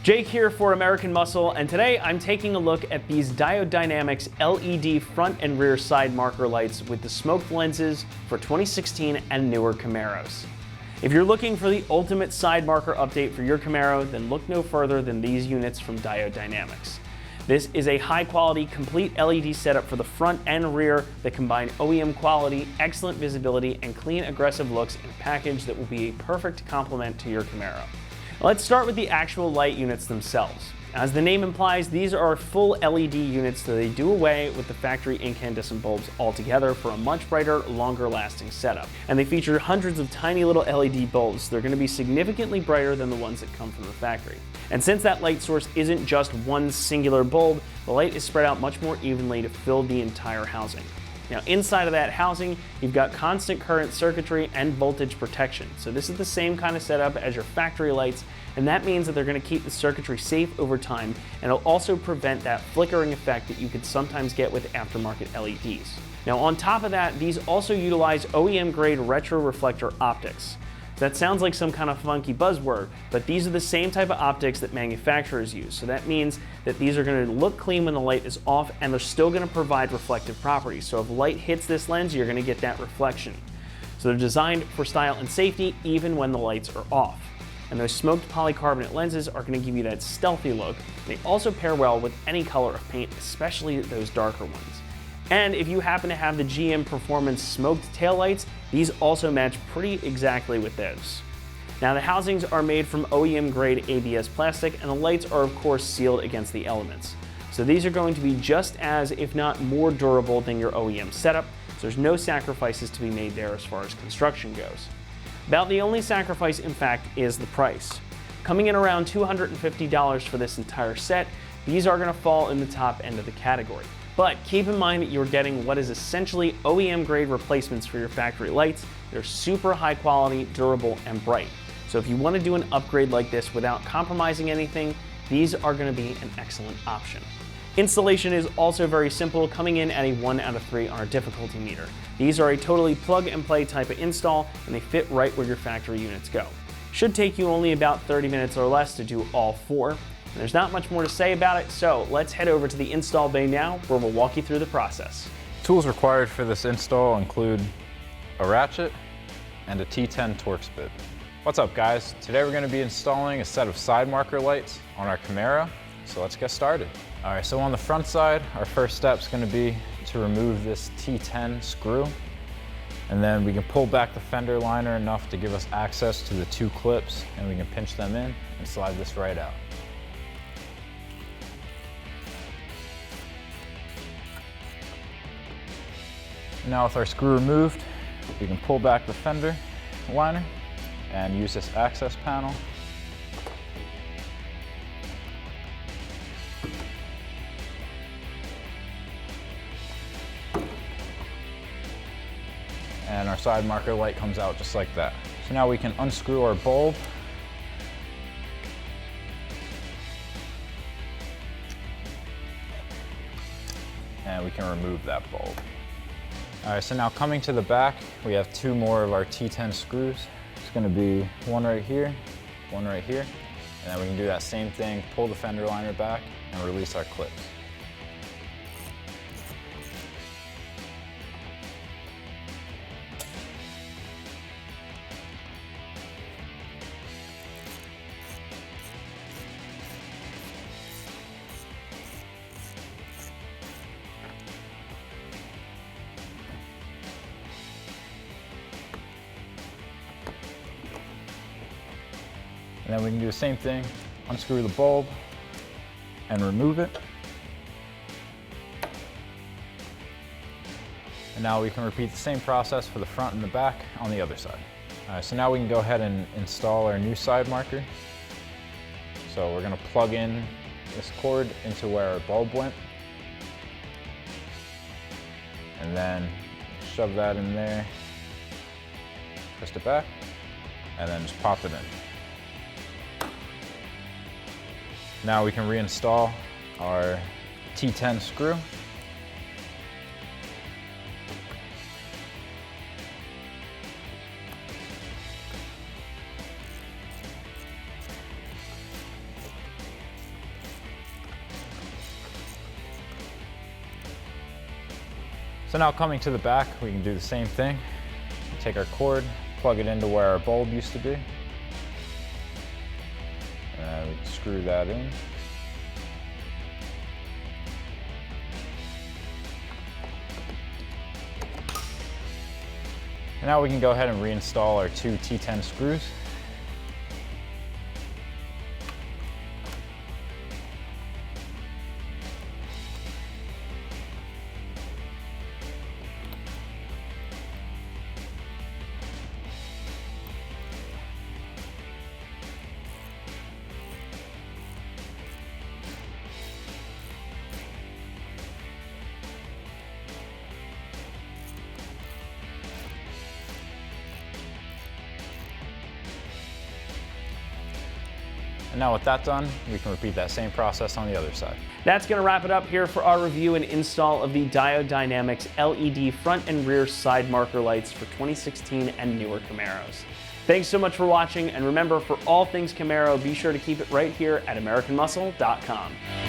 Jake here for American Muscle, and today I'm taking a look at these Diode Dynamics LED front and rear side marker lights with the smoked lenses for 2016 and newer Camaros. If you're looking for the ultimate side marker update for your Camaro, then look no further than these units from Diode Dynamics. This is a high-quality, complete LED setup for the front and rear that combine OEM quality, excellent visibility, and clean, aggressive looks in a package that will be a perfect complement to your Camaro. Let's start with the actual light units themselves. As the name implies, these are full LED units, so they do away with the factory incandescent bulbs altogether for a much brighter, longer lasting setup. And they feature hundreds of tiny little LED bulbs. They're going to be significantly brighter than the ones that come from the factory. And since that light source isn't just one singular bulb, the light is spread out much more evenly to fill the entire housing. Now inside of that housing, you've got constant current circuitry and voltage protection. So this is the same kind of setup as your factory lights, and that means that they're going to keep the circuitry safe over time, and it'll also prevent that flickering effect that you could sometimes get with aftermarket LEDs. Now on top of that, these also utilize OEM grade retro reflector optics. That sounds like some kind of funky buzzword, but these are the same type of optics that manufacturers use. So that means that these are going to look clean when the light is off, and they're still going to provide reflective properties. So if light hits this lens, you're going to get that reflection. So they're designed for style and safety even when the lights are off. And those smoked polycarbonate lenses are going to give you that stealthy look. They also pair well with any color of paint, especially those darker ones. And if you happen to have the GM Performance smoked taillights, these also match pretty exactly with those. Now the housings are made from OEM grade ABS plastic, and the lights are of course sealed against the elements. So these are going to be just as, if not more durable than your OEM setup, so there's no sacrifices to be made there as far as construction goes. About the only sacrifice, in fact, is the price. Coming in around $250 for this entire set, these are going to fall in the top end of the category. But keep in mind that you're getting what is essentially OEM grade replacements for your factory lights. They're super high quality, durable, and bright. So if you want to do an upgrade like this without compromising anything, these are going to be an excellent option. Installation is also very simple, coming in at a 1 out of 3 on our difficulty meter. These are a totally plug and play type of install, and they fit right where your factory units go. Should take you only about 30 minutes or less to do all 4. There's not much more to say about it, so let's head over to the install bay now, where we'll walk you through the process. Tools required for this install include a ratchet and a T10 Torx bit. What's up guys? Today we're going to be installing a set of side marker lights on our Camaro, so let's get started. Alright, so on the front side, our first step is going to be to remove this T10 screw, and then we can pull back the fender liner enough to give us access to the 2 clips, and we can pinch them in and slide this right out. Now with our screw removed, we can pull back the fender liner and use this access panel. And our side marker light comes out just like that. So now we can unscrew our bulb. And we can remove that bulb. All right, so now coming to the back, we have 2 more of our T10 screws. It's gonna be one right here, one right here, and then we can do that same thing, pull the fender liner back and release our clips. And then we can do the same thing, unscrew the bulb and remove it. And now we can repeat the same process for the front and the back on the other side. All right, so now we can go ahead and install our new side marker. So we're gonna plug in this cord into where our bulb went. And then shove that in there, twist it back, and then just pop it in. Now we can reinstall our T10 screw. So now coming to the back, we can do the same thing. Take our cord, plug it into where our bulb used to be. And we can screw that in. And now we can go ahead and reinstall our two T10 screws. And now with that done, we can repeat that same process on the other side. That's going to wrap it up here for our review and install of the Diode Dynamics LED front and rear side marker lights for 2016 and newer Camaros. Thanks so much for watching, and remember, for all things Camaro, be sure to keep it right here at AmericanMuscle.com.